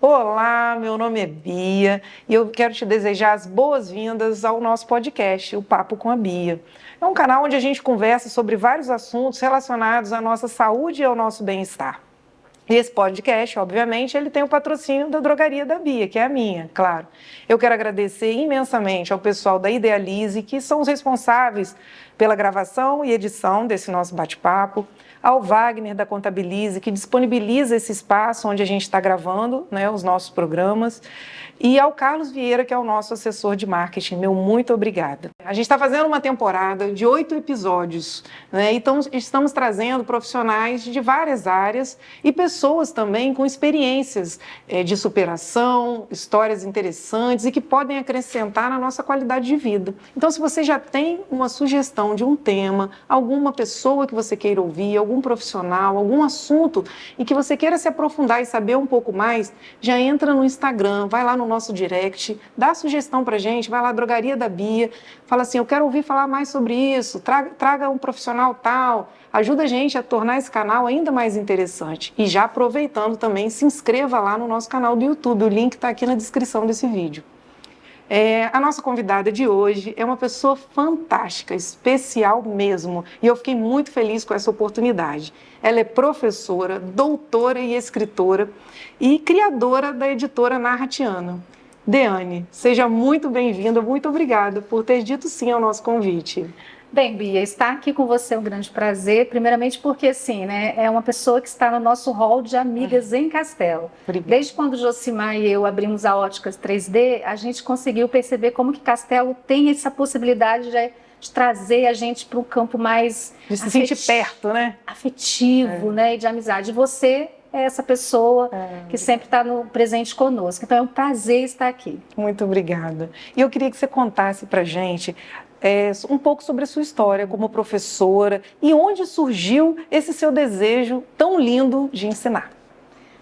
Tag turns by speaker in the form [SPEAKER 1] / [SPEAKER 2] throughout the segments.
[SPEAKER 1] Olá, meu nome é Bia e eu quero te desejar as boas-vindas ao nosso podcast, o Papo com a Bia. É um canal onde a gente conversa sobre vários assuntos relacionados à nossa saúde e ao nosso bem-estar. E esse podcast, obviamente, ele tem o patrocínio da Drogaria da Bia, que é a minha, claro. Eu quero agradecer imensamente ao pessoal da Idealize, que são os responsáveis pela gravação e edição desse nosso bate-papo, ao Wagner da Contabilize, que disponibiliza esse espaço onde a gente está gravando, né, os nossos programas, e ao Carlos Vieira, que é o nosso assessor de marketing. Meu muito obrigada. A gente está fazendo uma temporada de 8 episódios, né, então estamos trazendo profissionais de várias áreas e pessoas também com experiências de superação, histórias interessantes e que podem acrescentar na nossa qualidade de vida. Então, se você já tem uma sugestão de um tema, alguma pessoa que você queira ouvir, algum profissional, algum assunto em que você queira se aprofundar e saber um pouco mais, já entra no Instagram, vai lá no nosso direct, dá sugestão pra gente, vai lá, Drogaria da Bia, fala assim, eu quero ouvir falar mais sobre isso, traga um profissional tal, ajuda a gente a tornar esse canal ainda mais interessante. E já aproveitando também, se inscreva lá no nosso canal do YouTube, o link está aqui na descrição desse vídeo. A nossa convidada de hoje é uma pessoa fantástica, especial mesmo, e eu fiquei muito feliz com essa oportunidade. Ela é professora, doutora e escritora e criadora da editora Narratiana. Deane, seja muito bem-vinda, muito obrigada por ter dito sim ao nosso convite.
[SPEAKER 2] Bem, Bia, estar aqui com você é um grande prazer, primeiramente porque, assim, né, é uma pessoa que está no nosso hall de amigas em Castelo.
[SPEAKER 1] Obrigada.
[SPEAKER 2] Desde quando Josimar e eu abrimos a Óticas 3D, a gente conseguiu perceber como que Castelo tem essa possibilidade de trazer a gente para um campo mais...
[SPEAKER 1] De se sentir perto, né?
[SPEAKER 2] Afetivo, né, e de amizade. Você é essa pessoa que sempre está presente conosco. Então, é um prazer estar aqui.
[SPEAKER 1] Muito obrigada. E eu queria que você contasse para a gente um pouco sobre a sua história como professora e onde surgiu esse seu desejo tão lindo de ensinar.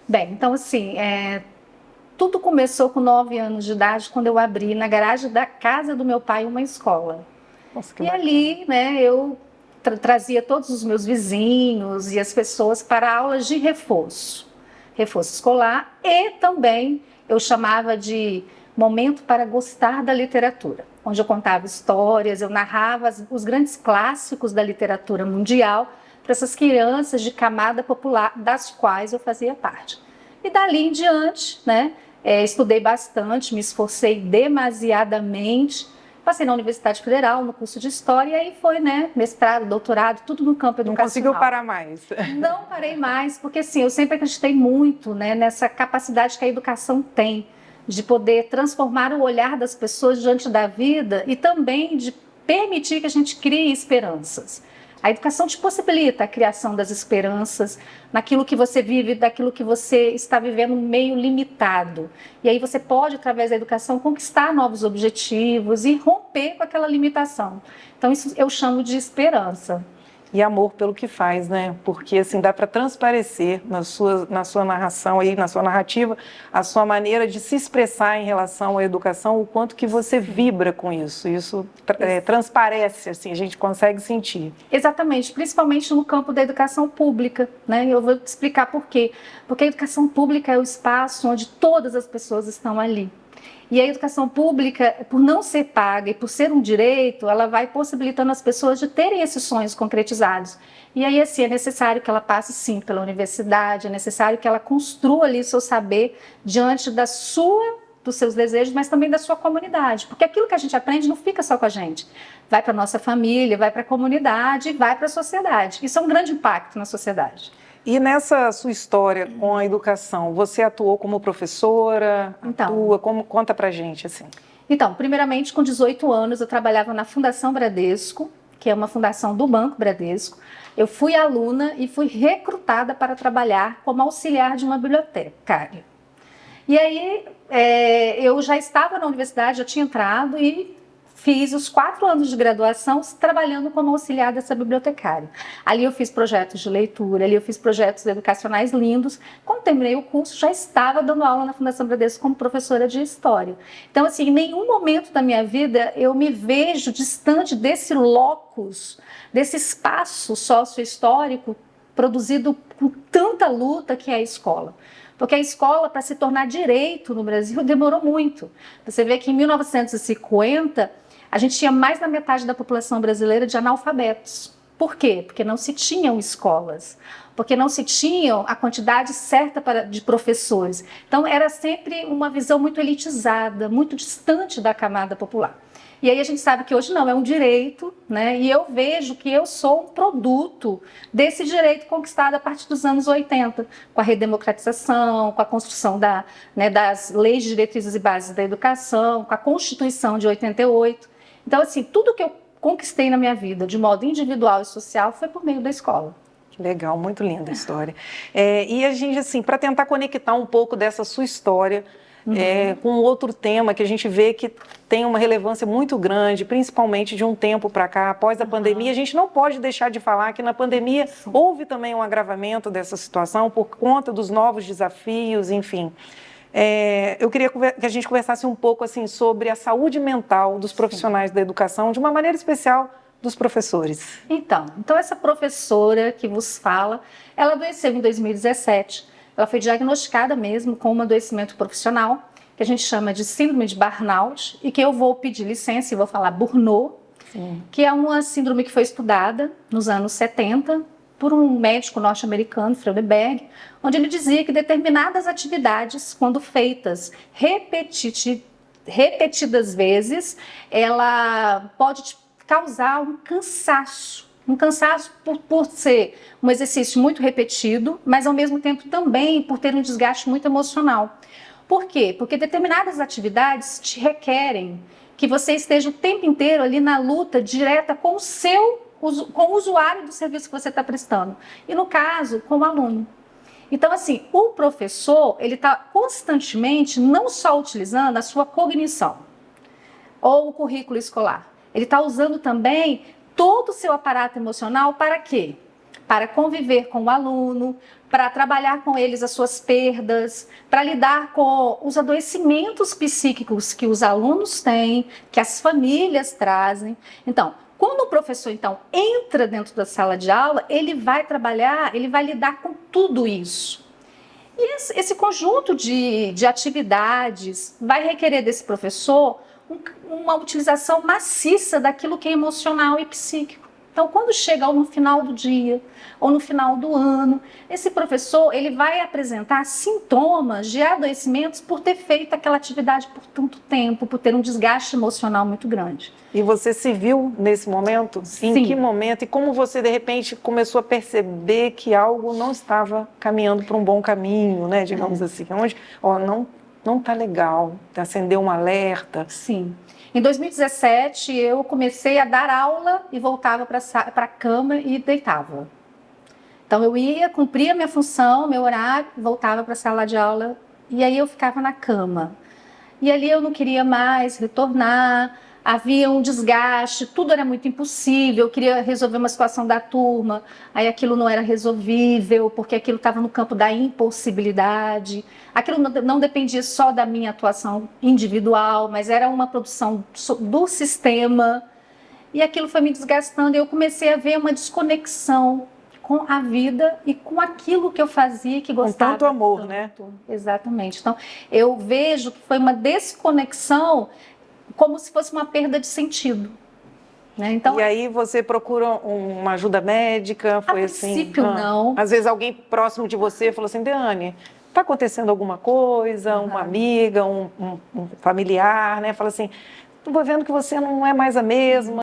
[SPEAKER 2] Bem, então assim, tudo começou com 9 anos de idade, quando eu abri na garagem da casa do meu pai uma escola.
[SPEAKER 1] Nossa, que
[SPEAKER 2] e
[SPEAKER 1] bacana.
[SPEAKER 2] Ali, né, eu trazia todos os meus vizinhos e as pessoas para aulas de reforço escolar, e também eu chamava de momento para gostar da literatura, onde eu contava histórias, eu narrava os grandes clássicos da literatura mundial para essas crianças de camada popular, das quais eu fazia parte. E dali em diante, né, estudei bastante, me esforcei demasiadamente, passei na Universidade Federal, no curso de História, e aí foi, né, mestrado, doutorado, tudo no campo educacional.
[SPEAKER 1] Não conseguiu parar mais?
[SPEAKER 2] Não parei mais, porque assim, eu sempre acreditei muito, né, nessa capacidade que a educação tem de poder transformar o olhar das pessoas diante da vida e também de permitir que a gente crie esperanças. A educação te possibilita a criação das esperanças naquilo que você vive, daquilo que você está vivendo meio limitado. E aí você pode, através da educação, conquistar novos objetivos e romper com aquela limitação. Então isso eu chamo de esperança.
[SPEAKER 1] E amor pelo que faz, né? Porque assim dá para transparecer na sua narração aí, na sua narrativa, a sua maneira de se expressar em relação à educação, o quanto que você vibra com isso. Isso transparece, assim, a gente consegue sentir.
[SPEAKER 2] Exatamente, principalmente no campo da educação pública, né? Eu vou te explicar por quê. Porque a educação pública é o espaço onde todas as pessoas estão ali. E a educação pública, por não ser paga e por ser um direito, ela vai possibilitando as pessoas de terem esses sonhos concretizados. E aí, assim, é necessário que ela passe, sim, pela universidade, é necessário que ela construa ali o seu saber diante dos seus desejos, mas também da sua comunidade. Porque aquilo que a gente aprende não fica só com a gente. Vai para a nossa família, vai para a comunidade, vai para a sociedade. Isso é um grande impacto na sociedade.
[SPEAKER 1] E nessa sua história com a educação, você atuou como professora? Conta pra gente, assim.
[SPEAKER 2] Então, primeiramente, com 18 anos, eu trabalhava na Fundação Bradesco, que é uma fundação do Banco Bradesco. Eu fui aluna e fui recrutada para trabalhar como auxiliar de uma bibliotecária. E aí, eu já estava na universidade, já tinha entrado e fiz os 4 anos de graduação trabalhando como auxiliar dessa bibliotecária. Ali eu fiz projetos de leitura, ali eu fiz projetos educacionais lindos. Quando terminei o curso, já estava dando aula na Fundação Bradesco como professora de História. Então, assim, em nenhum momento da minha vida eu me vejo distante desse locus, desse espaço sócio-histórico produzido com tanta luta que é a escola. Porque a escola, para se tornar direito no Brasil, demorou muito. Você vê que em 1950, a gente tinha mais da metade da população brasileira de analfabetos. Por quê? Porque não se tinham escolas, porque não se tinham a quantidade certa de professores. Então, era sempre uma visão muito elitizada, muito distante da camada popular. E aí a gente sabe que hoje não, é um direito, né? E eu vejo que eu sou um produto desse direito conquistado a partir dos anos 80, com a redemocratização, com a construção das leis de diretrizes e bases da educação, com a Constituição de 88. Então, assim, tudo que eu conquistei na minha vida, de modo individual e social, foi por meio da escola.
[SPEAKER 1] Que legal, muito linda a história. E a gente, assim, para tentar conectar um pouco dessa sua história com outro tema que a gente vê que tem uma relevância muito grande, principalmente de um tempo para cá, após a pandemia, a gente não pode deixar de falar que na pandemia houve também um agravamento dessa situação por conta dos novos desafios, enfim. Eu queria que a gente conversasse um pouco assim, sobre a saúde mental dos profissionais da educação, de uma maneira especial dos professores.
[SPEAKER 2] Então essa professora que vos fala, ela adoeceu em 2017. Ela foi diagnosticada mesmo com um adoecimento profissional, que a gente chama de síndrome de burnout, e que eu vou pedir licença e vou falar burnout, que é uma síndrome que foi estudada nos anos 70 por um médico norte-americano, Freudenberg, onde ele dizia que determinadas atividades, quando feitas repetidas vezes, ela pode te causar um cansaço por ser um exercício muito repetido, mas ao mesmo tempo também por ter um desgaste muito emocional. Por quê? Porque determinadas atividades te requerem que você esteja o tempo inteiro ali na luta direta com o usuário do serviço que você está prestando. E no caso, com o aluno. Então, assim, o professor, ele está constantemente não só utilizando a sua cognição ou o currículo escolar, ele está usando também todo o seu aparato emocional para quê? Para conviver com o aluno, para trabalhar com eles as suas perdas, para lidar com os adoecimentos psíquicos que os alunos têm, que as famílias trazem. Então, quando o professor entra dentro da sala de aula, ele vai trabalhar, ele vai lidar com tudo isso. E esse conjunto de atividades vai requerer desse professor uma utilização maciça daquilo que é emocional e psíquico. Então, quando chega no final do dia ou no final do ano, esse professor ele vai apresentar sintomas de adoecimentos por ter feito aquela atividade por tanto tempo, por ter um desgaste emocional muito grande.
[SPEAKER 1] E você se viu nesse momento?
[SPEAKER 2] Sim.
[SPEAKER 1] Em que momento? E como você, de repente, começou a perceber que algo não estava caminhando para um bom caminho, né? Digamos assim, onde não está legal, acendeu um alerta.
[SPEAKER 2] Sim. Em 2017, eu comecei a dar aula e voltava para a cama e deitava. Então, eu cumpria minha função, meu horário, voltava para a sala de aula e aí eu ficava na cama. E ali eu não queria mais retornar, havia um desgaste, tudo era muito impossível, eu queria resolver uma situação da turma, aí aquilo não era resolvível, porque aquilo estava no campo da impossibilidade, aquilo não dependia só da minha atuação individual, mas era uma produção do sistema, e aquilo foi me desgastando, e eu comecei a ver uma desconexão com a vida e com aquilo que eu fazia e que gostava.
[SPEAKER 1] Com tanto amor,
[SPEAKER 2] tanto.
[SPEAKER 1] né?
[SPEAKER 2] Exatamente. Então, eu vejo que foi uma desconexão como se fosse uma perda de sentido. Né? Então,
[SPEAKER 1] e aí você procura uma ajuda médica? Foi
[SPEAKER 2] a
[SPEAKER 1] assim?
[SPEAKER 2] princípio, não.
[SPEAKER 1] Às vezes alguém próximo de você falou assim, Deane, está acontecendo alguma coisa? Uma amiga, um familiar, né? Fala assim, estou vendo que você não é mais a mesma.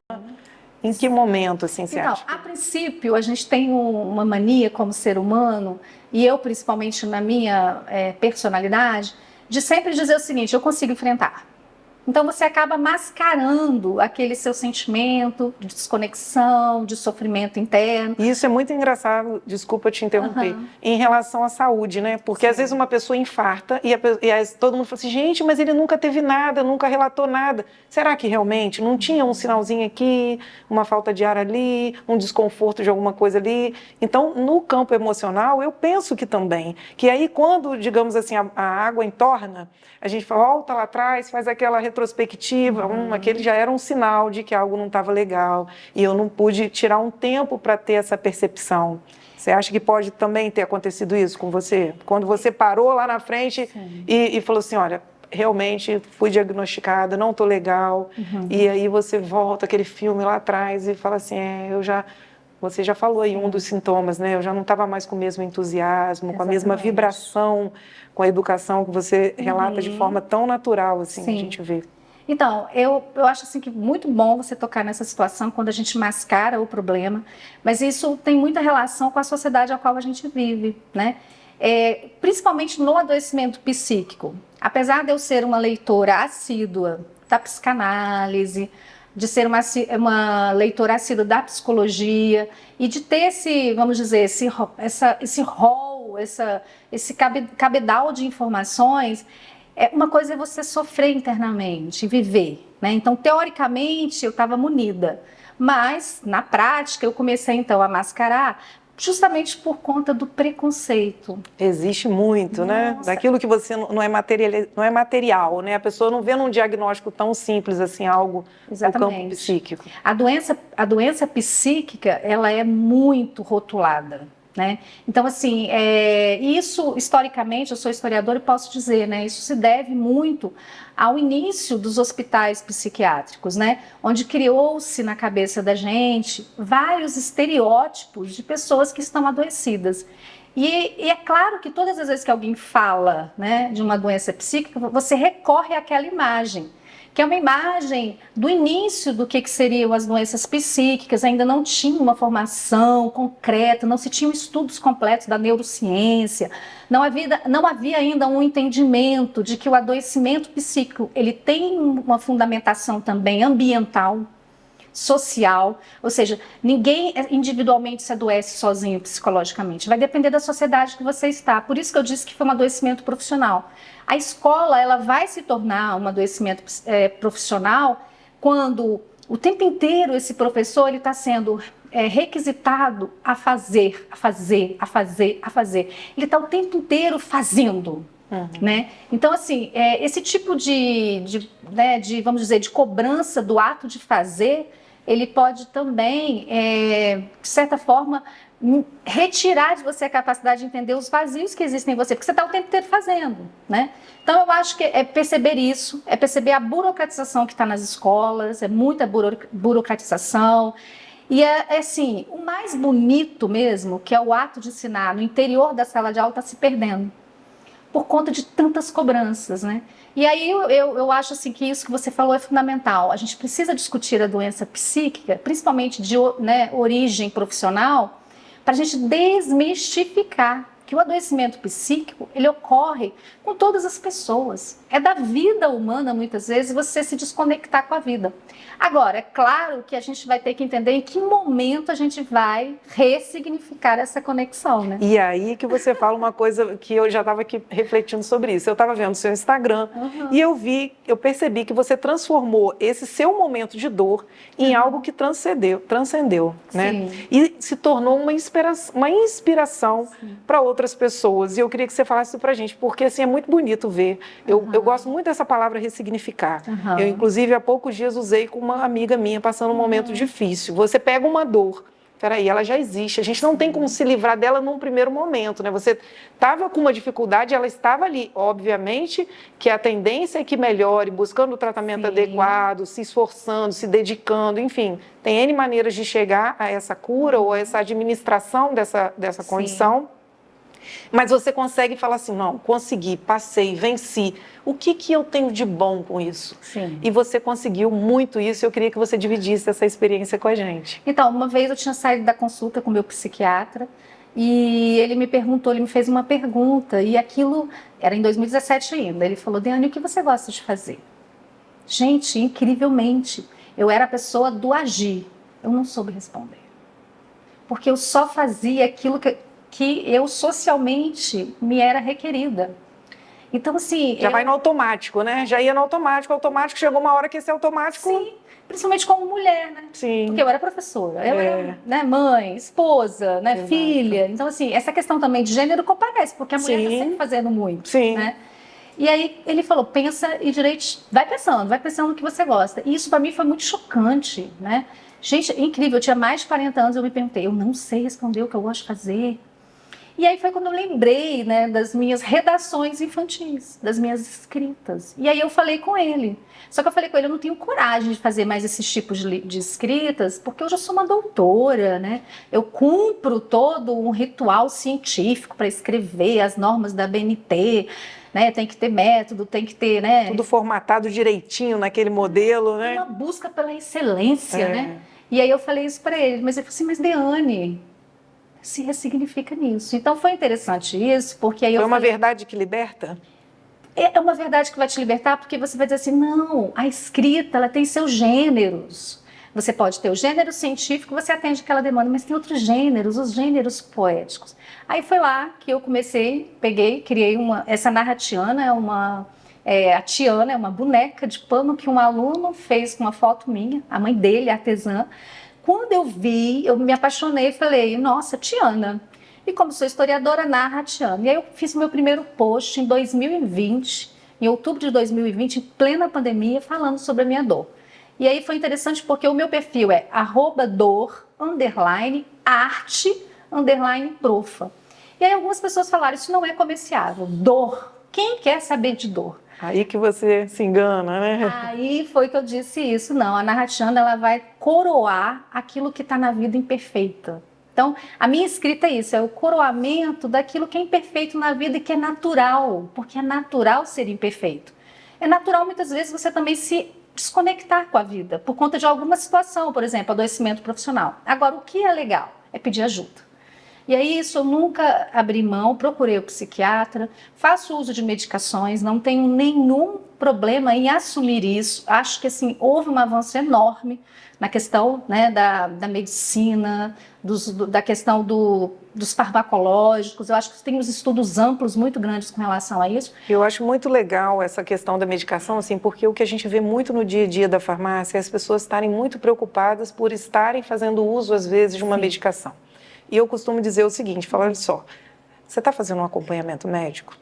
[SPEAKER 1] Em que momento, assim, você acha?
[SPEAKER 2] A princípio, a gente tem uma mania como ser humano, e eu, principalmente na minha personalidade, de sempre dizer o seguinte, eu consigo enfrentar. Então, você acaba mascarando aquele seu sentimento de desconexão, de sofrimento interno.
[SPEAKER 1] E isso é muito engraçado, desculpa te interromper, em relação à saúde, né? Porque às vezes uma pessoa infarta e todo mundo fala assim, gente, mas ele nunca teve nada, nunca relatou nada. Será que realmente não tinha um sinalzinho aqui, uma falta de ar ali, um desconforto de alguma coisa ali? Então, no campo emocional, eu penso que também. Que aí, quando, digamos assim, a água entorna, a gente volta lá atrás, faz aquela retrospectiva, aquele já era um sinal de que algo não estava legal e eu não pude tirar um tempo para ter essa percepção. Você acha que pode também ter acontecido isso com você? Quando você parou lá na frente e falou assim, olha, realmente fui diagnosticada, não estou legal, e aí você volta aquele filme lá atrás e fala assim, você já falou aí um dos sintomas, né? Eu já não estava mais com o mesmo entusiasmo, com a mesma vibração, com a educação que você relata de forma tão natural, assim, a gente vê.
[SPEAKER 2] Então, eu acho assim que muito bom você tocar nessa situação quando a gente mascara o problema, mas isso tem muita relação com a sociedade a qual a gente vive, né? Principalmente no adoecimento psíquico. Apesar de eu ser uma leitora assídua da psicanálise, de ser uma leitora assídua da psicologia e de ter esse, vamos dizer, esse rol, esse cabedal de informações. Uma coisa é você sofrer internamente, viver, né? Então, teoricamente, eu estava munida, mas, na prática, eu comecei, então, a mascarar justamente por conta do preconceito.
[SPEAKER 1] Existe muito, né? Daquilo que você não é material, né? A pessoa não vê num diagnóstico tão simples assim, algo no campo psíquico.
[SPEAKER 2] A doença psíquica, ela é muito rotulada. Né? Então, assim, isso historicamente, eu sou historiadora e posso dizer, né, isso se deve muito ao início dos hospitais psiquiátricos, né, onde criou-se na cabeça da gente vários estereótipos de pessoas que estão adoecidas. E é claro que todas as vezes que alguém fala, né, de uma doença psíquica, você recorre àquela imagem, que é uma imagem do início do que seriam as doenças psíquicas, ainda não tinha uma formação concreta, não se tinham estudos completos da neurociência, não havia ainda um entendimento de que o adoecimento psíquico ele tem uma fundamentação também ambiental, social, ou seja, ninguém individualmente se adoece sozinho psicologicamente, vai depender da sociedade que você está, por isso que eu disse que foi um adoecimento profissional. A escola ela vai se tornar um adoecimento profissional quando o tempo inteiro esse professor está sendo requisitado a fazer. Ele está o tempo inteiro fazendo. Né? Então, assim, esse tipo de, vamos dizer, de cobrança do ato de fazer, ele pode também, de certa forma, retirar de você a capacidade de entender os vazios que existem em você, porque você está o tempo inteiro fazendo, né? Então, eu acho que é perceber isso, é perceber a burocratização que está nas escolas, é muita burocratização. E assim, o mais bonito mesmo, que é o ato de ensinar no interior da sala de aula, está se perdendo por conta de tantas cobranças, né? E aí eu acho assim que isso que você falou é fundamental. A gente precisa discutir a doença psíquica, principalmente de origem profissional, para a gente desmistificar que o adoecimento psíquico, ele ocorre com todas as pessoas. É da vida humana, muitas vezes, você se desconectar com a vida. Agora, é claro que a gente vai ter que entender em que momento a gente vai ressignificar essa conexão, né?
[SPEAKER 1] E aí que você fala uma coisa que eu já estava aqui refletindo sobre isso. Eu estava vendo o seu Instagram e eu percebi que você transformou esse seu momento de dor em algo que transcendeu, né? E se tornou uma inspiração para outras pessoas. E eu queria que você falasse isso para a gente, porque assim, é muito bonito ver. Eu gosto muito dessa palavra ressignificar. Eu, inclusive, há poucos dias usei com uma amiga minha passando um momento difícil. Você pega uma dor, peraí, ela já existe, a gente não tem como se livrar dela num primeiro momento, né? Você estava com uma dificuldade, ela estava ali, obviamente que a tendência é que melhore, buscando o tratamento adequado, se esforçando, se dedicando, enfim, tem N maneiras de chegar a essa cura ou a essa administração dessa condição. Mas você consegue falar assim, não, consegui, passei, venci. O que eu tenho de bom com isso?
[SPEAKER 2] Sim.
[SPEAKER 1] E você conseguiu muito isso, eu queria que você dividisse essa experiência com a gente.
[SPEAKER 2] Então, uma vez eu tinha saído da consulta com o meu psiquiatra e ele me fez uma pergunta e aquilo era em 2017 ainda. Ele falou, Deane, o que você gosta de fazer? Gente, incrivelmente, eu era a pessoa do agir. Eu não soube responder. Porque eu só fazia aquilo que eu socialmente me era requerida. Então, assim...
[SPEAKER 1] Já vai no automático, né? Já ia no automático, chegou uma hora que esse automático...
[SPEAKER 2] Sim, principalmente como mulher, né?
[SPEAKER 1] Sim.
[SPEAKER 2] Porque eu era professora, eu era, né, mãe, esposa, né, filha. Então, assim, essa questão também de gênero comparece, porque a mulher está sempre fazendo muito, né? E aí ele falou, pensa e vai pensando no que você gosta. E isso para mim foi muito chocante, né? Gente, incrível, eu tinha mais de 40 anos, eu me perguntei, eu não sei responder o que eu gosto de fazer. E aí foi quando eu lembrei, né, das minhas redações infantis, das minhas escritas. E aí eu falei com ele. Só que eu falei com ele, eu não tenho coragem de fazer mais esses tipos de escritas, porque eu já sou uma doutora, né? Eu cumpro todo um ritual científico para escrever as normas da BNT, né? Tem que ter método, tem que ter, né?
[SPEAKER 1] Tudo formatado direitinho naquele modelo, né?
[SPEAKER 2] Uma busca pela excelência, né? E aí eu falei isso para ele, mas ele falou assim, mas Deane, se ressignifica nisso. Então foi interessante isso, porque aí
[SPEAKER 1] Foi
[SPEAKER 2] eu
[SPEAKER 1] uma
[SPEAKER 2] falei,
[SPEAKER 1] verdade que liberta?
[SPEAKER 2] é uma verdade que vai te libertar, porque você vai dizer assim, não, a escrita, ela tem seus gêneros. Você pode ter o gênero científico, você atende aquela demanda, mas tem outros gêneros, os gêneros poéticos. Aí foi lá que eu comecei, peguei, criei essa narratiana, a Tiana é uma boneca de pano que um aluno fez com uma foto minha, a mãe dele, artesã. Quando eu vi, eu me apaixonei e falei, nossa, Tiana. E como sou historiadora, narra a Tiana. E aí eu fiz o meu primeiro post em 2020, em outubro de 2020, em plena pandemia, falando sobre a minha dor. E aí foi interessante porque o meu perfil é @dor_arte_profa. E aí algumas pessoas falaram, isso não é comerciável. Dor. Quem quer saber de dor?
[SPEAKER 1] Aí que você se engana, né?
[SPEAKER 2] Aí foi que eu disse isso. Não, a narrativa ela vai coroar aquilo que está na vida imperfeita. Então, a minha escrita é isso, é o coroamento daquilo que é imperfeito na vida e que é natural, porque é natural ser imperfeito. É natural, muitas vezes, você também se desconectar com a vida, por conta de alguma situação, por exemplo, adoecimento profissional. Agora, o que é legal é pedir ajuda. E aí, isso eu nunca abri mão, procurei o psiquiatra, faço uso de medicações, não tenho nenhum problema em assumir isso. Acho que assim, houve um avanço enorme na questão, né, da medicina, da questão dos farmacológicos. Eu acho que tem uns estudos amplos muito grandes com relação a isso.
[SPEAKER 1] Eu acho muito legal essa questão da medicação, assim, porque o que a gente vê muito no dia a dia da farmácia é as pessoas estarem muito preocupadas por estarem fazendo uso, às vezes, de uma medicação. E eu costumo dizer o seguinte, falar só, você está fazendo um acompanhamento médico?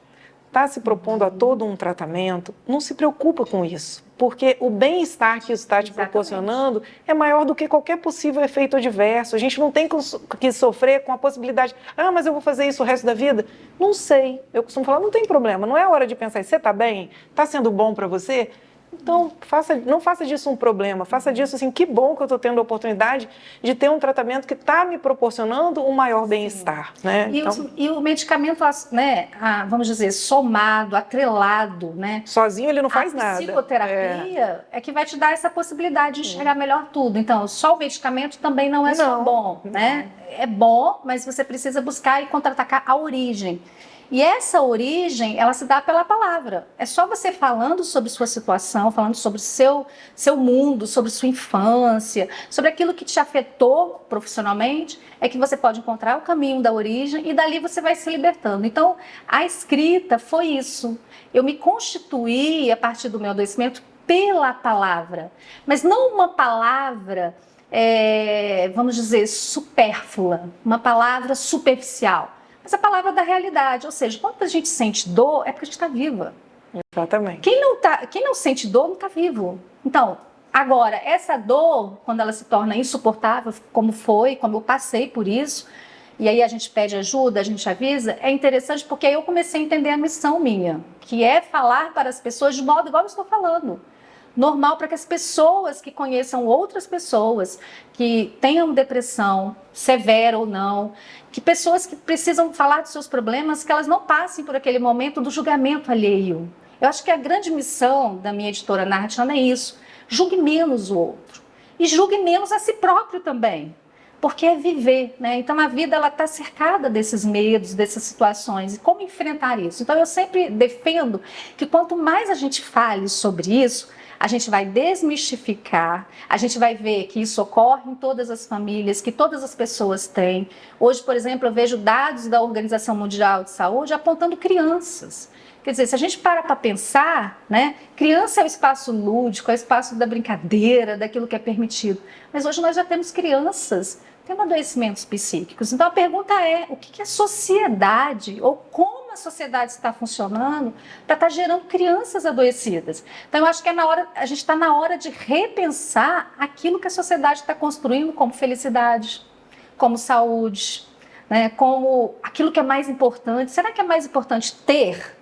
[SPEAKER 1] Está se propondo a todo um tratamento? Não se preocupa com isso, porque o bem-estar que isso está te proporcionando é maior do que qualquer possível efeito adverso. A gente não tem que sofrer com a possibilidade, mas eu vou fazer isso o resto da vida? Não sei. Eu costumo falar, não tem problema, não é hora de pensar, você está bem? Está sendo bom para você? Então, não faça disso um problema, faça disso assim, que bom que eu estou tendo a oportunidade de ter um tratamento que está me proporcionando um maior bem-estar. Né?
[SPEAKER 2] E o medicamento, né, vamos dizer, somado, atrelado, né?
[SPEAKER 1] Sozinho ele não faz nada.
[SPEAKER 2] A psicoterapia é que vai te dar essa possibilidade de enxergar melhor tudo. Então, só o medicamento também não é só bom, né? É bom, mas você precisa buscar e contra-atacar a origem. E essa origem, ela se dá pela palavra. É só você falando sobre sua situação, falando sobre seu mundo, sobre sua infância, sobre aquilo que te afetou profissionalmente, é que você pode encontrar o caminho da origem e dali você vai se libertando. Então, a escrita foi isso. Eu me constituí, a partir do meu adoecimento, pela palavra. Mas não uma palavra, vamos dizer, supérflua, uma palavra superficial. Essa palavra da realidade, ou seja, quando a gente sente dor, é porque a gente está viva.
[SPEAKER 1] Exatamente.
[SPEAKER 2] Quem não sente dor, não está vivo. Então, agora, essa dor, quando ela se torna insuportável, como eu passei por isso, e aí a gente pede ajuda, a gente avisa, é interessante porque aí eu comecei a entender a missão minha, que é falar para as pessoas de modo igual eu estou falando. Normal para que as pessoas que conheçam outras pessoas que tenham depressão, severa ou não, que pessoas que precisam falar de seus problemas, que elas não passem por aquele momento do julgamento alheio. Eu acho que a grande missão da minha editora Narratiana é isso, julgue menos o outro e julgue menos a si próprio também, porque é viver, né? Então a vida ela está cercada desses medos, dessas situações e como enfrentar isso. Então eu sempre defendo que quanto mais a gente fale sobre isso, a gente vai desmistificar, a gente vai ver que isso ocorre em todas as famílias, que todas as pessoas têm. Hoje, por exemplo, eu vejo dados da Organização Mundial de Saúde apontando crianças. Quer dizer, se a gente para pensar, né, criança é o espaço lúdico, é o espaço da brincadeira, daquilo que é permitido. Mas hoje nós já temos crianças tendo adoecimentos psíquicos. Então a pergunta é, o que a sociedade, ou como a a sociedade está funcionando para estar gerando crianças adoecidas. Então, eu acho que a gente está na hora de repensar aquilo que a sociedade está construindo como felicidade, como saúde, né, como aquilo que é mais importante. Será que é mais importante ter?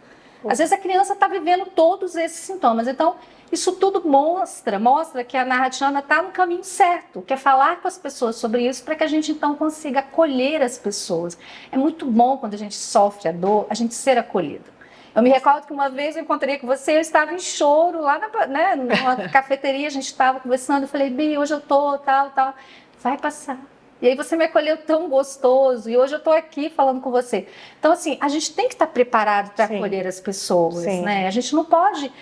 [SPEAKER 2] Às vezes a criança está vivendo todos esses sintomas. Então, isso tudo mostra que a Narratiana está no caminho certo, que é falar com as pessoas sobre isso para que a gente então consiga acolher as pessoas. É muito bom quando a gente sofre a dor, a gente ser acolhido. Eu me recordo que uma vez eu encontrei com você, eu estava em choro lá numa cafeteria, a gente estava conversando, eu falei, Bi, hoje eu tô, tal, vai passar. E aí você me acolheu tão gostoso, e hoje eu estou aqui falando com você. Então, assim, a gente tem que estar preparado para acolher as pessoas, né? A gente não pode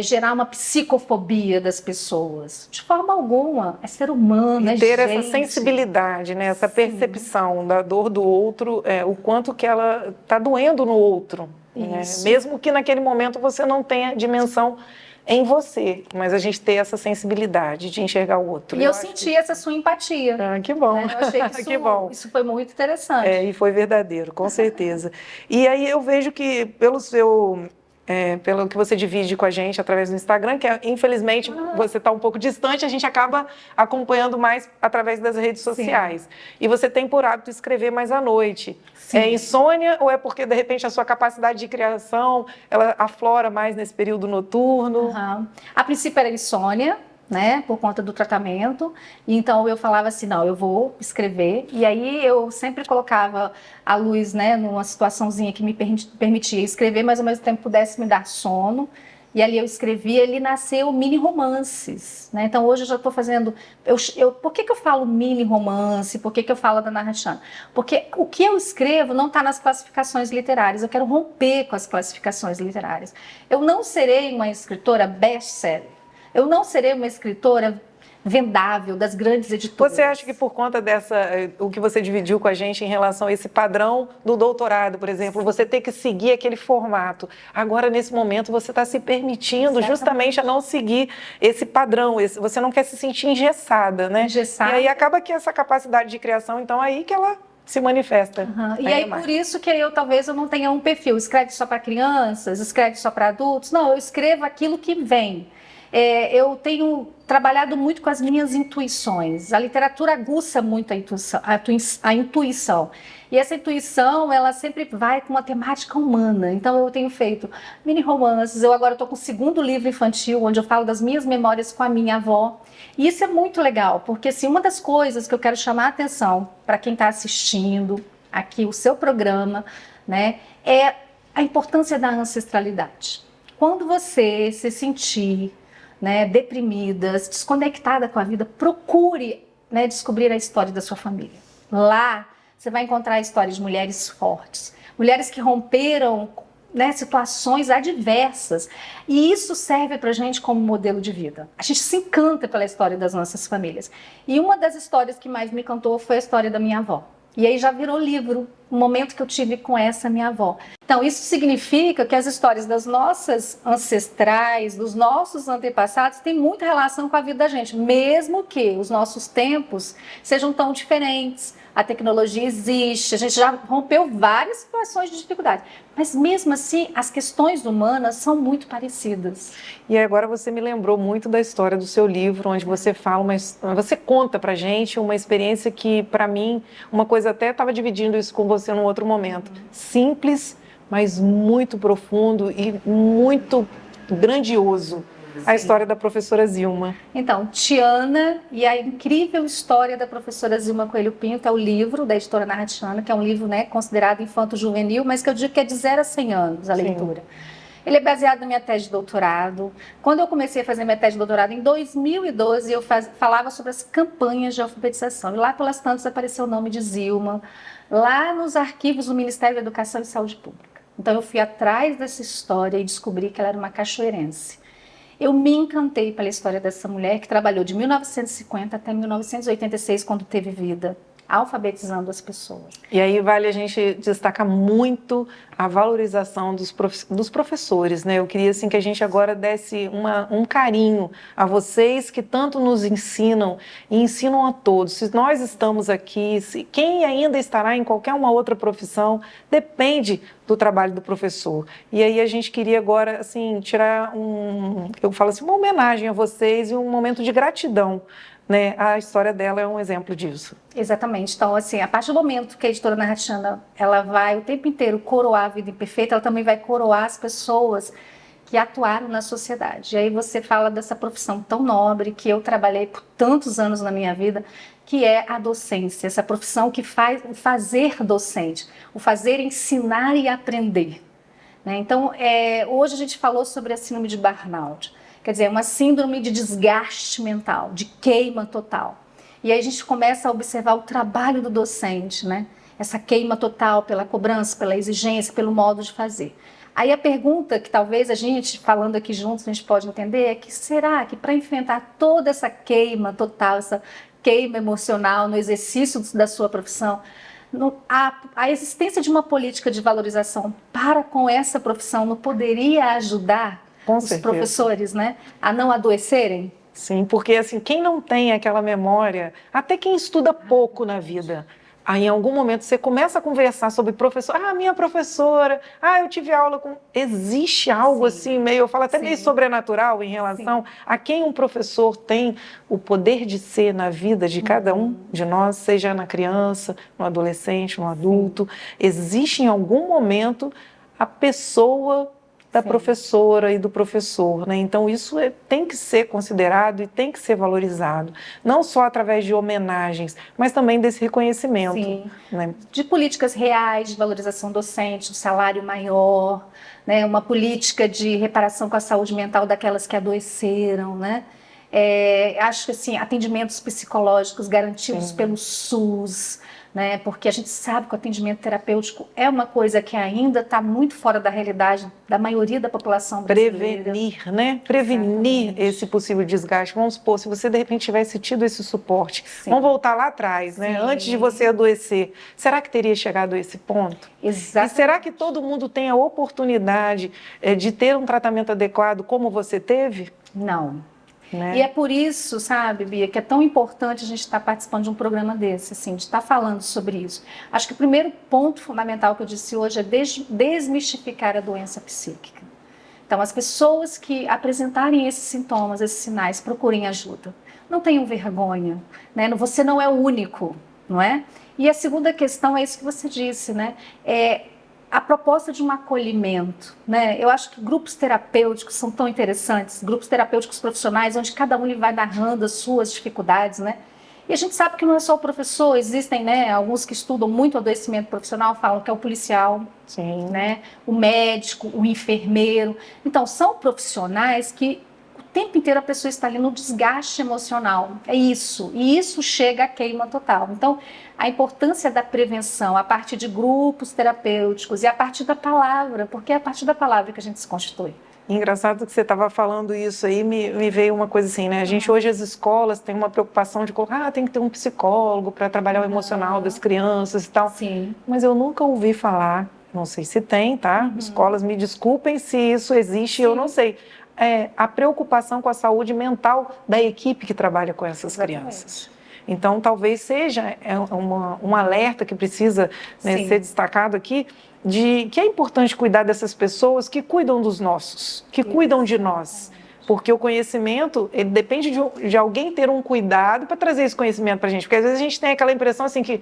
[SPEAKER 2] gerar uma psicofobia das pessoas, de forma alguma. É ser humano,
[SPEAKER 1] e ter essa sensibilidade, né? Essa percepção da dor do outro, o quanto que ela está doendo no outro. Né? Mesmo que naquele momento você não tenha dimensão em você, mas a gente ter essa sensibilidade de enxergar o outro.
[SPEAKER 2] E eu senti essa sua empatia.
[SPEAKER 1] Que bom.
[SPEAKER 2] Né? Eu achei que
[SPEAKER 1] que bom.
[SPEAKER 2] Isso foi muito interessante.
[SPEAKER 1] E foi verdadeiro, com certeza. E aí eu vejo que pelo que você divide com a gente através do Instagram, que infelizmente você está um pouco distante, a gente acaba acompanhando mais através das redes sociais. Sim. E você tem por hábito escrever mais à noite. Sim. É insônia ou é porque, de repente, a sua capacidade de criação ela aflora mais nesse período noturno?
[SPEAKER 2] A princípio era insônia, né, por conta do tratamento, e então eu falava assim, não, eu vou escrever, e aí eu sempre colocava a luz, né, numa situaçãozinha que me permitia escrever, mas ao mesmo tempo pudesse me dar sono, e ali eu escrevia, ele nasceu mini romances, né, então hoje eu já estou fazendo, por que eu falo mini romance, por que eu falo da Narratiana? Porque o que eu escrevo não está nas classificações literárias, eu quero romper com as classificações literárias, eu não serei uma escritora best-seller, eu não serei uma escritora vendável das grandes editoras.
[SPEAKER 1] Você acha que por conta o que você dividiu com a gente em relação a esse padrão do doutorado, por exemplo, você ter que seguir aquele formato, agora nesse momento você está se permitindo justamente a não seguir esse padrão, você não quer se sentir engessada, né?
[SPEAKER 2] Engessada.
[SPEAKER 1] E aí acaba que essa capacidade de criação, então aí que ela se manifesta.
[SPEAKER 2] E aí por isso que talvez eu não tenha um perfil, escreve só para crianças, escreve só para adultos, não, eu escrevo aquilo que vem. Eu tenho trabalhado muito com as minhas intuições. A literatura aguça muito a intuição. E essa intuição, ela sempre vai com uma temática humana. Então, eu tenho feito mini romances. Eu agora estou com o segundo livro infantil, onde eu falo das minhas memórias com a minha avó. E isso é muito legal, porque assim, uma das coisas que eu quero chamar a atenção para quem está assistindo aqui o seu programa, né, é a importância da ancestralidade. Quando você se sentir deprimida, desconectada com a vida, procure descobrir a história da sua família. Lá você vai encontrar a história de mulheres fortes, mulheres que romperam situações adversas, e isso serve para a gente como modelo de vida. A gente se encanta pela história das nossas famílias. E uma das histórias que mais me encantou foi a história da minha avó. E aí já virou livro, o momento que eu tive com essa minha avó. Então, isso significa que as histórias das nossas ancestrais, dos nossos antepassados, têm muita relação com a vida da gente, mesmo que os nossos tempos sejam tão diferentes. A tecnologia existe, a gente já rompeu várias situações de dificuldade, mas mesmo assim as questões humanas são muito parecidas.
[SPEAKER 1] E agora você me lembrou muito da história do seu livro, onde você fala, você conta pra gente uma experiência que, para mim, uma coisa, até estava dividindo isso com você num outro momento, simples, mas muito profundo e muito grandioso. A história da professora Zilma.
[SPEAKER 2] Então, Tiana e a incrível história da professora Zilma Coelho Pinto é o livro da editora Narratiana, que é um livro considerado infanto-juvenil, mas que eu digo que é de 0 a 100 anos a leitura. Ele é baseado na minha tese de doutorado. Quando eu comecei a fazer minha tese de doutorado, em 2012, eu falava sobre as campanhas de alfabetização. E lá pelas tantas apareceu o nome de Zilma, lá nos arquivos do Ministério da Educação e Saúde Pública. Então eu fui atrás dessa história e descobri que ela era uma cachoeirense. Eu me encantei pela história dessa mulher que trabalhou de 1950 até 1986, quando teve vida. alfabetizando as pessoas.
[SPEAKER 1] E aí vale a gente destacar muito a valorização dos professores, né? Eu queria assim que a gente agora desse um carinho a vocês que tanto nos ensinam e ensinam a todos. Se nós estamos aqui, se quem ainda estará em qualquer uma outra profissão, depende do trabalho do professor. E aí a gente queria agora assim tirar eu falo assim, uma homenagem a vocês e um momento de gratidão. Né? A história dela é um exemplo disso.
[SPEAKER 2] Exatamente. Então, assim, a partir do momento que a editora Narratiana, ela vai o tempo inteiro coroar a vida imperfeita, ela também vai coroar as pessoas que atuaram na sociedade. E aí você fala dessa profissão tão nobre que eu trabalhei por tantos anos na minha vida, que é a docência, essa profissão que faz o fazer docente, o fazer ensinar e aprender. Né? Então, hoje a gente falou sobre a síndrome de burnout. Quer dizer, é uma síndrome de desgaste mental, de queima total. E aí a gente começa a observar o trabalho do docente, né? Essa queima total pela cobrança, pela exigência, pelo modo de fazer. Aí a pergunta que talvez a gente, falando aqui juntos, a gente pode entender é que será que para enfrentar toda essa queima total, essa queima emocional no exercício da sua profissão, a existência de uma política de valorização para com essa profissão não poderia ajudar os professores, né, a não adoecerem?
[SPEAKER 1] Sim, porque assim, quem não tem aquela memória, até quem estuda pouco na vida, aí em algum momento você começa a conversar sobre professor, minha professora, eu tive aula com... Existe algo assim, meio, eu falo até meio sobrenatural em relação a quem um professor tem o poder de ser na vida de cada um de nós, seja na criança, no adolescente, no adulto. Existe em algum momento a pessoa da professora e do professor, né? Então isso tem que ser considerado e tem que ser valorizado, não só através de homenagens, mas também desse reconhecimento. Né?
[SPEAKER 2] De políticas reais de valorização docente, do salário maior, né? Uma política de reparação com a saúde mental daquelas que adoeceram, né? Acho que assim, atendimentos psicológicos garantidos pelo SUS, né? Porque a gente sabe que o atendimento terapêutico é uma coisa que ainda está muito fora da realidade da maioria da população brasileira.
[SPEAKER 1] Prevenir, né? Prevenir esse possível desgaste. Vamos supor, se você de repente tivesse tido esse suporte, vamos voltar lá atrás, né? Antes de você adoecer, será que teria chegado a esse ponto?
[SPEAKER 2] Exatamente.
[SPEAKER 1] E será que todo mundo tem a oportunidade de ter um tratamento adequado como você teve?
[SPEAKER 2] Não.
[SPEAKER 1] Né?
[SPEAKER 2] E é por isso, sabe, Bia, que é tão importante a gente estar participando de um programa desse, assim, de estar falando sobre isso. Acho que o primeiro ponto fundamental que eu disse hoje é desmistificar a doença psíquica. Então, as pessoas que apresentarem esses sintomas, esses sinais, procurem ajuda. Não tenham vergonha, né? Você não é o único, não é? E a segunda questão é isso que você disse, né? A proposta de um acolhimento, né? Eu acho que grupos terapêuticos são tão interessantes, grupos terapêuticos profissionais, onde cada um vai narrando as suas dificuldades, né? E a gente sabe que não é só o professor, existem, né, alguns que estudam muito adoecimento profissional, falam que é o policial, né, o médico, o enfermeiro. Então, são profissionais que o tempo inteiro a pessoa está ali no desgaste emocional. É isso. E isso chega à queima total. Então, a importância da prevenção a partir de grupos terapêuticos e a partir da palavra, porque é a partir da palavra que a gente se constitui.
[SPEAKER 1] Engraçado que você estava falando isso aí, me veio uma coisa assim, né? A gente hoje, as escolas, tem uma preocupação de colocar, tem que ter um psicólogo para trabalhar o emocional das crianças e tal.
[SPEAKER 2] Sim.
[SPEAKER 1] Mas eu nunca ouvi falar, não sei se tem, tá? Escolas, me desculpem se isso existe, eu não sei. A preocupação com a saúde mental da equipe que trabalha com essas crianças. Então, talvez seja um alerta que precisa, né, ser destacado aqui, de que é importante cuidar dessas pessoas que cuidam dos nossos, que cuidam de nós. Porque o conhecimento, ele depende de alguém ter um cuidado para trazer esse conhecimento para a gente. Porque às vezes a gente tem aquela impressão assim que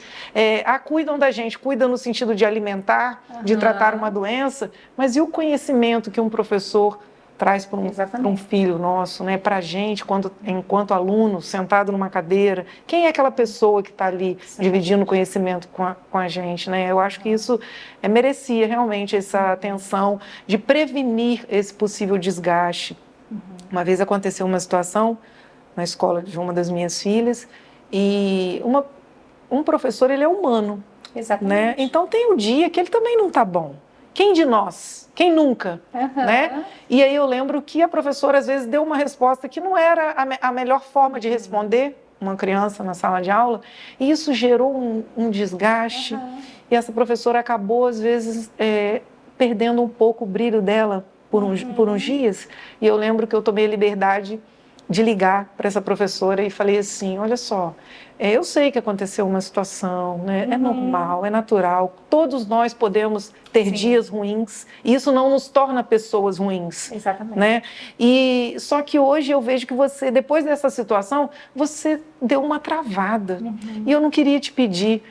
[SPEAKER 1] cuidam da gente, cuidam no sentido de alimentar, de tratar uma doença, mas e o conhecimento que um professor traz para um filho nosso, né? Para a gente, enquanto aluno, sentado numa cadeira, quem é aquela pessoa que está ali dividindo conhecimento com a gente, né? Eu acho que isso merecia realmente essa atenção de prevenir esse possível desgaste. Uma vez aconteceu uma situação na escola de uma das minhas filhas e um professor, ele é humano, né? Então tem um dia que ele também não está bom. Quem de nós? Quem nunca? Né? E aí eu lembro que a professora às vezes deu uma resposta que não era a melhor forma de responder, uma criança na sala de aula, e isso gerou um desgaste, e essa professora acabou, às vezes, perdendo um pouco o brilho dela por uns dias, e eu lembro que eu tomei a liberdade de ligar para essa professora e falei assim, olha só, eu sei que aconteceu uma situação, né? É normal, é natural, todos nós podemos ter dias ruins, e isso não nos torna pessoas ruins.
[SPEAKER 2] Exatamente.
[SPEAKER 1] Né? E só que hoje eu vejo que você, depois dessa situação, você deu uma travada. E eu não queria te pedir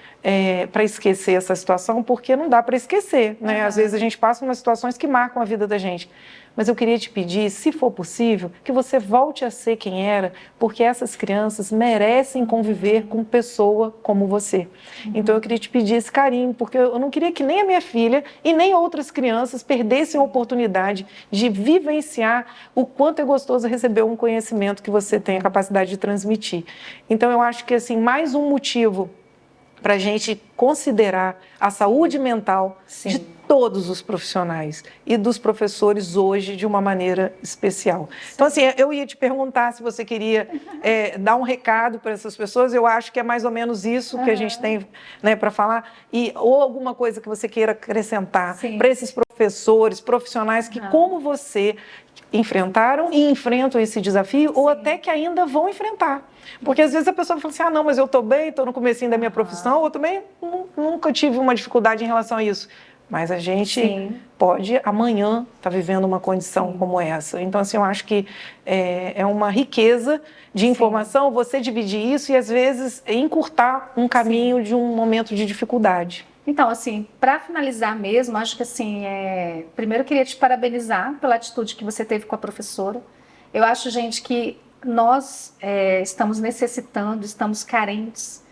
[SPEAKER 1] para esquecer essa situação, porque não dá para esquecer, né? Às vezes a gente passa umas situações que marcam a vida da gente. Mas eu queria te pedir, se for possível, que você volte a ser quem era, porque essas crianças merecem conviver com pessoa como você. Então eu queria te pedir esse carinho, porque eu não queria que nem a minha filha e nem outras crianças perdessem a oportunidade de vivenciar o quanto é gostoso receber um conhecimento que você tem a capacidade de transmitir. Então eu acho que assim, mais um motivo para a gente considerar a saúde mental de todos os profissionais e dos professores hoje de uma maneira especial. Então, assim, eu ia te perguntar se você queria dar um recado para essas pessoas, eu acho que é mais ou menos isso que a gente tem, né, para falar, ou alguma coisa que você queira acrescentar para esses professores, profissionais que, como você, enfrentaram e enfrentam esse desafio, ou até que ainda vão enfrentar. Porque às vezes a pessoa fala assim, não, mas eu estou bem, estou no comecinho da minha profissão, ou também nunca tive uma dificuldade em relação a isso. Mas a gente pode, amanhã, estar vivendo uma condição como essa. Então, assim, eu acho que é uma riqueza de informação você dividir isso e, às vezes, encurtar um caminho de um momento de dificuldade.
[SPEAKER 2] Então, assim, para finalizar mesmo, acho que assim, primeiro eu queria te parabenizar pela atitude que você teve com a professora. Eu acho, gente, que nós estamos necessitando, estamos carentes,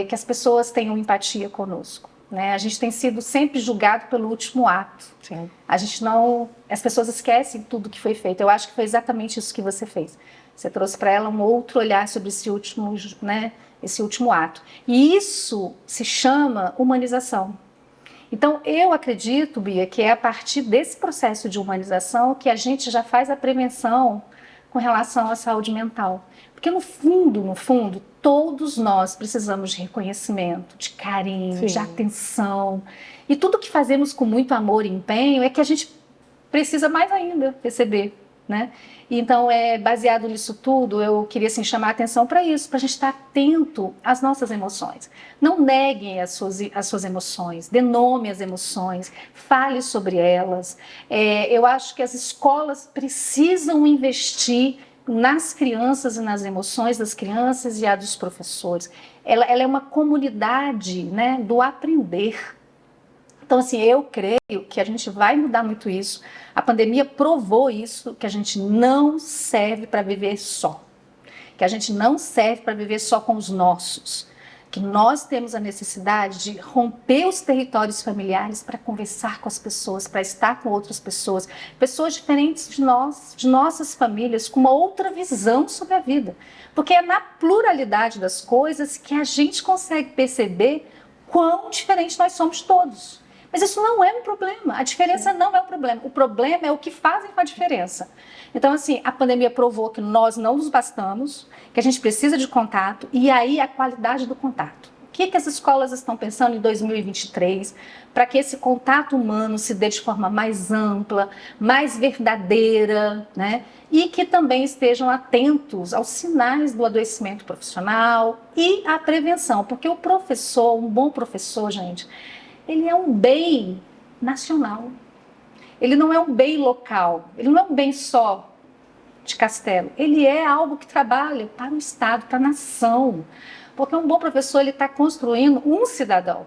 [SPEAKER 2] que as pessoas tenham empatia conosco, né? A gente tem sido sempre julgado pelo último ato. A gente não, as pessoas esquecem tudo que foi feito. Eu acho que foi exatamente isso que você fez. Você trouxe para ela um outro olhar sobre esse último, né? Esse último ato. E isso se chama humanização. Então, eu acredito, Bia, que é a partir desse processo de humanização que a gente já faz a prevenção com relação à saúde mental. Porque no fundo, todos nós precisamos de reconhecimento, de carinho, de atenção. E tudo que fazemos com muito amor e empenho é que a gente precisa mais ainda receber, né? Então, baseado nisso tudo, eu queria assim, chamar a atenção para isso, para a gente estar atento às nossas emoções. Não neguem as suas emoções, denome as emoções, fale sobre elas. Eu acho que as escolas precisam investir nas crianças e nas emoções das crianças e a dos professores. Ela é uma comunidade, né, do aprender. Então, assim, eu creio que a gente vai mudar muito isso. A pandemia provou isso, que a gente não serve para viver só. Que a gente não serve para viver só com os nossos. Que nós temos a necessidade de romper os territórios familiares para conversar com as pessoas, para estar com outras pessoas. Pessoas diferentes de nós, de nossas famílias, com uma outra visão sobre a vida. Porque é na pluralidade das coisas que a gente consegue perceber quão diferentes nós somos todos. Mas isso não é um problema, a diferença não é um problema. O problema é o que fazem com a diferença. Então, assim, a pandemia provou que nós não nos bastamos, que a gente precisa de contato, e aí a qualidade do contato. O que as escolas estão pensando em 2023 para que esse contato humano se dê de forma mais ampla, mais verdadeira, né? E que também estejam atentos aos sinais do adoecimento profissional e à prevenção, porque o professor, um bom professor, gente, ele é um bem nacional. Ele não é um bem local. Ele não é um bem só de Castelo. Ele é algo que trabalha para o Estado, para a nação. Porque um bom professor, ele está construindo um cidadão.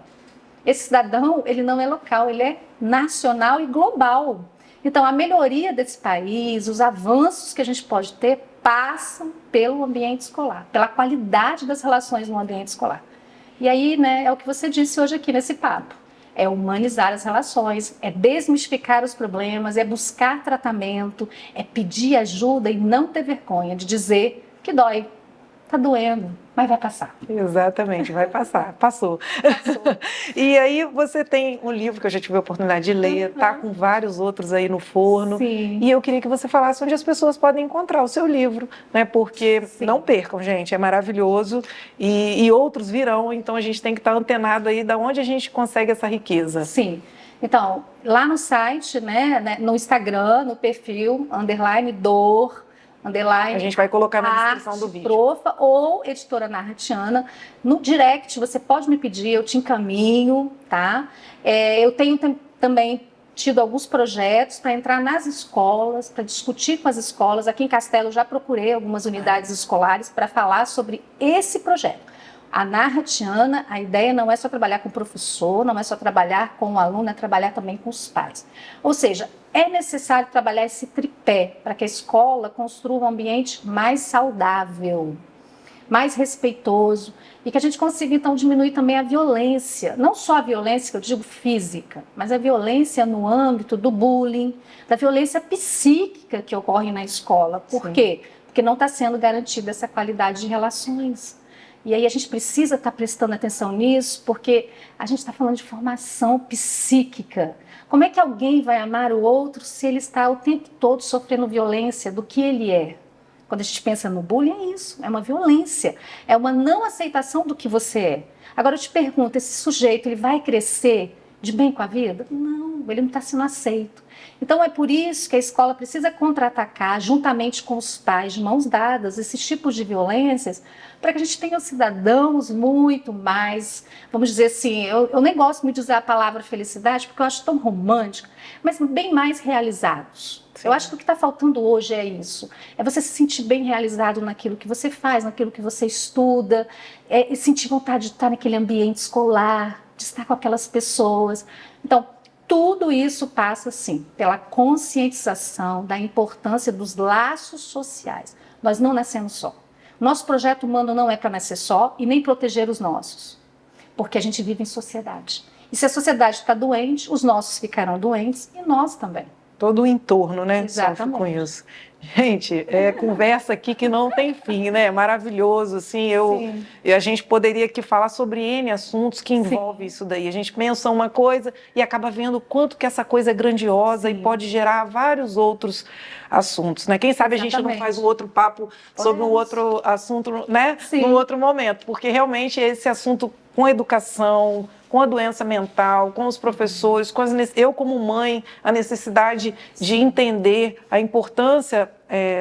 [SPEAKER 2] Esse cidadão, ele não é local, ele é nacional e global. Então, a melhoria desse país, os avanços que a gente pode ter, passam pelo ambiente escolar, pela qualidade das relações no ambiente escolar. E aí, né, é o que você disse hoje aqui nesse papo. É humanizar as relações, é desmistificar os problemas, é buscar tratamento, é pedir ajuda e não ter vergonha de dizer que dói, tá doendo, mas vai passar.
[SPEAKER 1] Exatamente, vai passar. Passou. E aí você tem um livro que eu já tive a oportunidade de ler, tá com vários outros aí no forno.
[SPEAKER 2] Sim.
[SPEAKER 1] E eu queria que você falasse onde as pessoas podem encontrar o seu livro, né? Porque não percam, gente, é maravilhoso e outros virão, então a gente tem que estar antenado aí de onde a gente consegue essa riqueza.
[SPEAKER 2] Sim. Então, lá no site, né, no Instagram, no perfil, _dor,
[SPEAKER 1] a gente vai colocar na descrição do vídeo.
[SPEAKER 2] Profa ou editora Narratiana. No direct você pode me pedir, eu te encaminho, tá? Eu tenho também tido alguns projetos para entrar nas escolas, para discutir com as escolas. Aqui em Castelo já procurei algumas unidades escolares para falar sobre esse projeto. A Narratiana, a ideia não é só trabalhar com o professor, não é só trabalhar com o aluno, é trabalhar também com os pais. Ou seja, é necessário trabalhar esse tripé para que a escola construa um ambiente mais saudável, mais respeitoso e que a gente consiga então diminuir também a violência, não só a violência que eu digo física, mas a violência no âmbito do bullying, da violência psíquica que ocorre na escola. Por quê? Porque não está sendo garantida essa qualidade de relações. E aí a gente precisa estar prestando atenção nisso, porque a gente está falando de formação psíquica. Como é que alguém vai amar o outro se ele está o tempo todo sofrendo violência do que ele é? Quando a gente pensa no bullying, é isso, é uma violência, é uma não aceitação do que você é. Agora eu te pergunto, esse sujeito, ele vai crescer de bem com a vida? Não, ele não está sendo aceito. Então é por isso que a escola precisa contra-atacar, juntamente com os pais, de mãos dadas, esses tipos de violências, para que a gente tenha cidadãos muito mais, vamos dizer assim, eu nem gosto muito de usar a palavra felicidade, porque eu acho tão romântica, mas bem mais realizados. Sim. Eu acho que o que está faltando hoje é isso, é você se sentir bem realizado naquilo que você faz, naquilo que você estuda, e sentir vontade de estar naquele ambiente escolar, de estar com aquelas pessoas. Então, tudo isso passa, sim, pela conscientização da importância dos laços sociais. Nós não nascemos só. Nosso projeto humano não é para nascer só e nem proteger os nossos, porque a gente vive em sociedade. E se a sociedade está doente, os nossos ficarão doentes e nós também.
[SPEAKER 1] Todo o entorno, né?
[SPEAKER 2] Exatamente.
[SPEAKER 1] Sofre com isso. Gente, conversa aqui que não tem fim, né? Maravilhoso, assim, e a gente poderia aqui falar sobre N assuntos que envolvem isso daí. A gente pensa uma coisa e acaba vendo o quanto que essa coisa é grandiosa e pode gerar vários outros assuntos, né? Quem sabe a gente não faz um outro papo sobre um outro assunto, né? Num outro momento, porque realmente esse assunto com educação, com a doença mental, com os professores, eu como mãe, a necessidade de entender a importância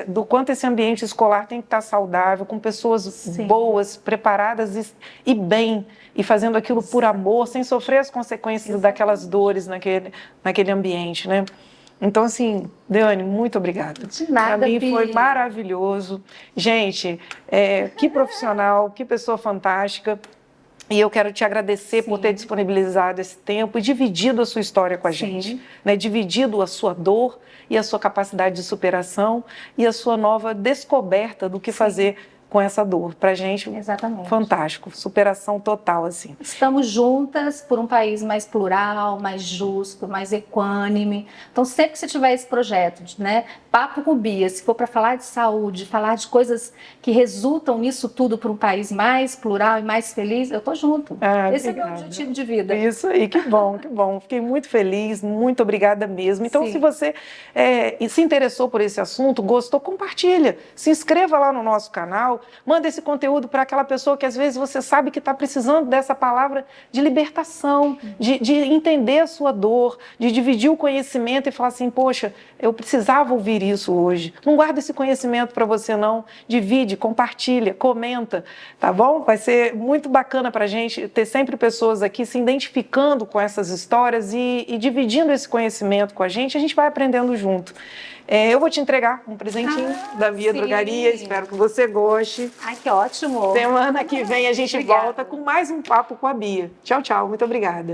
[SPEAKER 1] do quanto esse ambiente escolar tem que estar saudável, com pessoas boas, preparadas e bem, e fazendo aquilo por amor, sem sofrer as consequências daquelas dores naquele ambiente, né? Então, assim, Deane, muito obrigada.
[SPEAKER 2] De nada,
[SPEAKER 1] Para mim foi maravilhoso. Gente, que profissional, que pessoa fantástica. E eu quero te agradecer por ter disponibilizado esse tempo e dividido a sua história com a gente, né? Dividido a sua dor e a sua capacidade de superação e a sua nova descoberta do que fazer com essa dor. Para a gente, fantástico, superação total, assim.
[SPEAKER 2] Estamos juntas por um país mais plural, mais justo, mais equânime. Então, sempre que você tiver esse projeto, né, Papo com Bia, se for para falar de saúde, falar de coisas que resultam nisso tudo para um país mais plural e mais feliz, eu tô junto. Esse é meu objetivo de vida.
[SPEAKER 1] Isso aí, que bom, que bom. Fiquei muito feliz, muito obrigada mesmo. Então, se você se interessou por esse assunto, gostou, compartilha. Se inscreva lá no nosso canal, manda esse conteúdo para aquela pessoa que às vezes você sabe que está precisando dessa palavra de libertação, de entender a sua dor, de dividir o conhecimento e falar assim, poxa, eu precisava ouvir isso hoje. Não guarda esse conhecimento para você não, divide, compartilha, comenta, tá bom? Vai ser muito bacana para a gente ter sempre pessoas aqui se identificando com essas histórias e dividindo esse conhecimento com a gente vai aprendendo junto. Eu vou te entregar um presentinho da Bia Drogaria, espero que você goste.
[SPEAKER 2] Ai, que ótimo!
[SPEAKER 1] Semana que vem a gente volta com mais um Papo com a Bia. Tchau, tchau, muito obrigada.